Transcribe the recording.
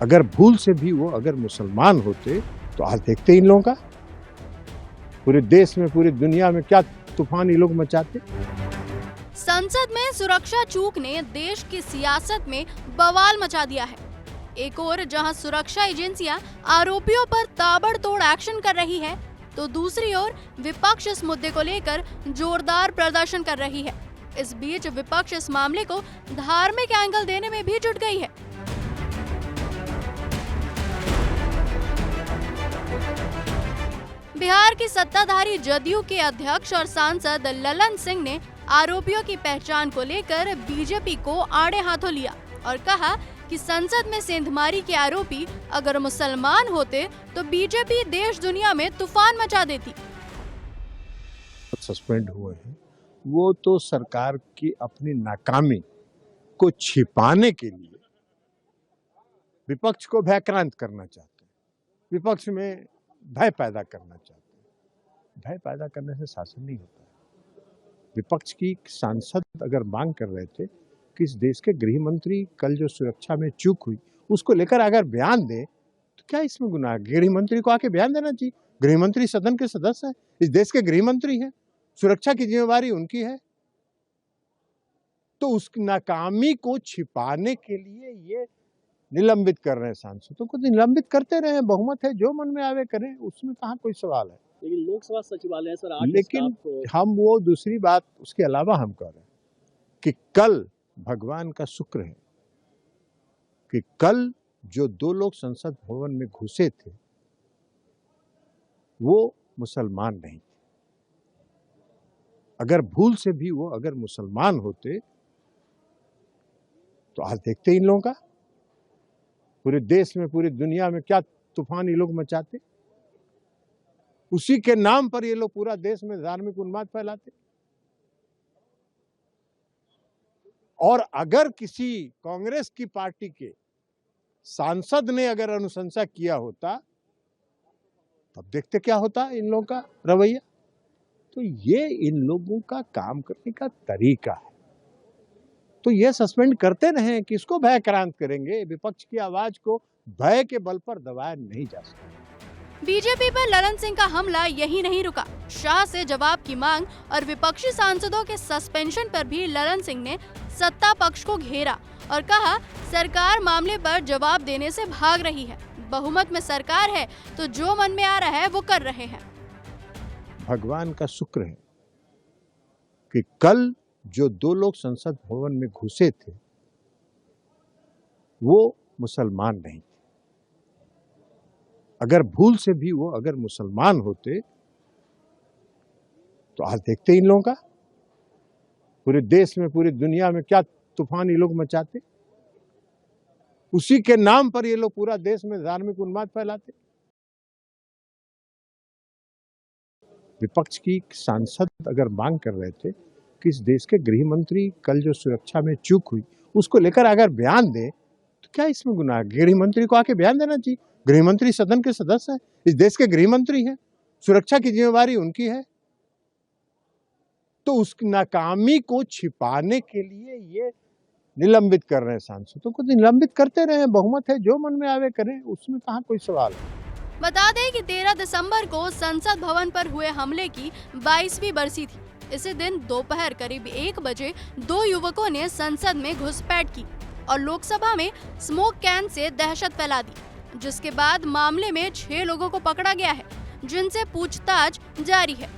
अगर भूल से भी वो अगर मुसलमान होते तो आज देखते इन लोगों का पूरे देश में पूरी दुनिया में क्या तूफान ये लोग मचाते। संसद में सुरक्षा चूक ने देश की सियासत में बवाल मचा दिया है। एक ओर जहां सुरक्षा एजेंसियां आरोपियों पर ताबड़तोड़ एक्शन कर रही है, तो दूसरी ओर विपक्ष इस मुद्दे को लेकर जोरदार प्रदर्शन कर रही है। इस बीच विपक्ष इस मामले को धार्मिक एंगल देने में भी जुट गई है। बिहार की सत्ताधारी जदयू के अध्यक्ष और सांसद ललन सिंह ने आरोपियों की पहचान को लेकर बीजेपी को आड़े हाथों लिया और कहा कि संसद में सेंधमारी के आरोपी अगर मुसलमान होते तो बीजेपी देश दुनिया में तूफान मचा देती। सस्पेंड हुए हैं वो तो सरकार की अपनी नाकामी को छिपाने के लिए विपक्ष को भयक्रांत करना चाहते हैं, विपक्ष में भय पैदा करना चाहते हैं। भय पैदा करने से शासन नहीं होता है। विपक्ष की सांसद अगर मांग कर रहे थे कि इस देश के गृह मंत्री कल जो सुरक्षा में चूक हुई उसको लेकर अगर बयान दे तो क्या इसमें गुनाह? गृह मंत्री को आके बयान देना चाहिए। गृह मंत्री सदन के सदस्य है, इस देश के गृह मंत्री है, सुरक्षा की जिम्मेवारी उनकी है। तो उस नाकामी को छिपाने के लिए ये निलंबित कर रहे हैं। सांसदों को निलंबित करते रहे, बहुमत है, जो मन में आवे करें, उसमें कहाँ कोई सवाल है। लेकिन लोकसभा सचिवालय सर 8 लेकिन हम वो दूसरी बात उसके अलावा हम कह रहे हैं कि कल भगवान का शुक्र है कि कल जो 2 लोग संसद भवन में घुसे थे वो मुसलमान नहीं थे। अगर भूल से भी वो अगर मुसलमान होते तो आज देखते इन लोगों का पूरे देश में पूरी दुनिया में क्या तूफान ये लोग मचाते। उसी के नाम पर ये लोग पूरा देश में धार्मिक उन्माद फैलाते। और अगर किसी कांग्रेस की पार्टी के सांसद ने अगर अनुशंसा किया होता तब देखते क्या होता इन लोगों का रवैया। तो ये इन लोगों का काम करने का तरीका है। तो ये सस्पेंड करते रहे, किसको भयक्रांत करेंगे? विपक्ष की आवाज को भय के बल पर दबाया नहीं जा सकता। बीजेपी पर ललन सिंह का हमला यही नहीं रुका। शाह से जवाब की मांग और विपक्षी सांसदों के सस्पेंशन पर भी ललन सिंह ने सत्ता पक्ष को घेरा और कहा सरकार मामले पर जवाब देने से भाग रही है। बहुमत में सरकार है तो जो मन में आ रहा है वो कर रहे हैं। भगवान का शुक्र है कि कल जो 2 लोग संसद भवन में घुसे थे वो मुसलमान नहीं थे। अगर भूल से भी वो अगर मुसलमान होते तो आज देखते इन लोगों का पूरे देश में पूरी दुनिया में क्या तूफान ये लोग मचाते। उसी के नाम पर ये लोग पूरा देश में धार्मिक उन्माद फैलाते। विपक्ष की सांसद अगर मांग कर रहे थे कि इस देश के गृह मंत्री कल जो सुरक्षा में चूक हुई उसको लेकर अगर बयान दे तो क्या इसमें गुनाह? गृह मंत्री को आके बयान देना चाहिए। गृह मंत्री सदन के सदस्य है, इस देश के गृह मंत्री है, सुरक्षा की जिम्मेवारी उनकी है। तो उस नाकामी को छिपाने के लिए ये निलंबित कर रहे हैं। सांसदों को निलंबित करते रहे, बहुमत है, जो मन में आवे करें, उसमें कहाँ कोई सवाल है। बता दें कि 13 दिसंबर को संसद भवन पर हुए हमले की 22वीं बरसी थी। इसी दिन दोपहर करीब 1 बजे 2 युवकों ने संसद में घुसपैठ की और लोकसभा में स्मोक कैन से दहशत फैला दी, जिसके बाद मामले में 6 लोगों को पकड़ा गया है, जिनसे पूछताछ जारी है।